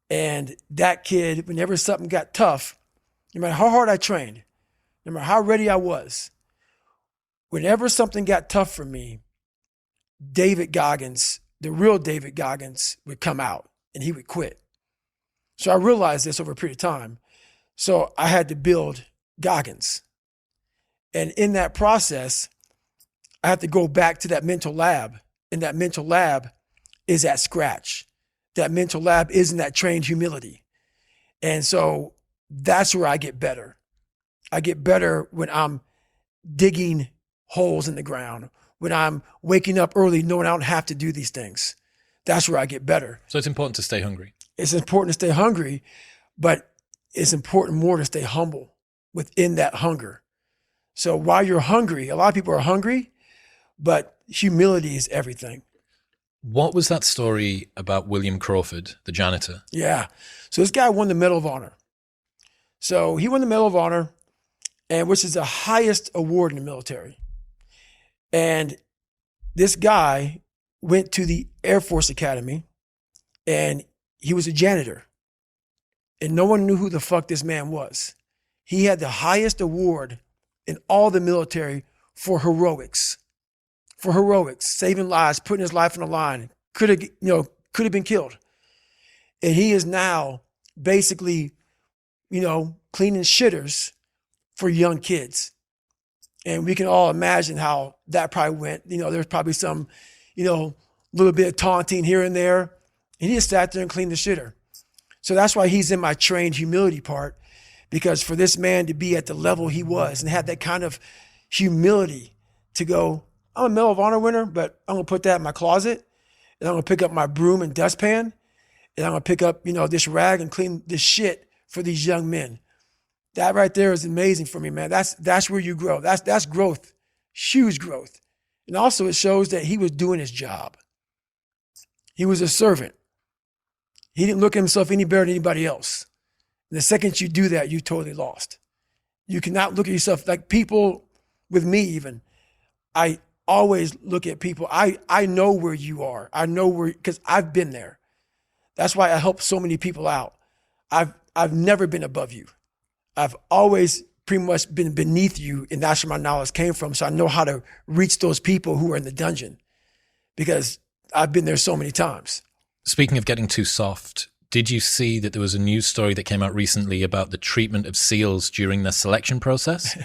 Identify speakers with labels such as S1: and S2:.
S1: And that kid, whenever something got tough, no matter how hard I trained, no matter how ready I was, whenever something got tough for me, David Goggins, the real David Goggins, would come out and he would quit. So I realized this over a period of time. So I had to build Goggins. And in that process, I have to go back to that mental lab. And that mental lab is at scratch. That mental lab is in that trained humility. And so that's where I get better. I get better when I'm digging holes in the ground, when I'm waking up early knowing I don't have to do these things. That's where I get better.
S2: So it's important to stay hungry.
S1: It's important to stay hungry, but it's important more to stay humble within that hunger. So while you're hungry, a lot of people are hungry, but humility is everything.
S2: What was that story about William Crawford, the janitor?
S1: Yeah. So this guy won the Medal of Honor. So he won the Medal of Honor, and which is the highest award in the military. And this guy went to the Air Force Academy, and he was a janitor. And no one knew who the fuck this man was. He had the highest award in all the military for heroics. For heroics, saving lives, putting his life on the line. Could have been killed. And he is now basically, cleaning shitters for young kids. And we can all imagine how that probably went. There's probably some, little bit of taunting here and there. And he just sat there and cleaned the shitter. So that's why he's in my trained humility part, because for this man to be at the level he was and have that kind of humility to go, I'm a Medal of Honor winner, but I'm gonna put that in my closet, and I'm gonna pick up my broom and dustpan, and I'm gonna pick up, this rag and clean this shit for these young men. That right there is amazing for me, man. That's where you grow. That's growth, huge growth. And also it shows that he was doing his job. He was a servant. He didn't look at himself any better than anybody else. And the second you do that, you totally lost. You cannot look at yourself like people with me even. I always look at people. I know where you are. I know where, because I've been there. That's why I help so many people out. I've never been above you. I've always pretty much been beneath you, and that's where my knowledge came from. So I know how to reach those people who are in the dungeon, because I've been there so many times.
S2: Speaking of getting too soft, did you see that there was a news story that came out recently about the treatment of SEALs during their selection process?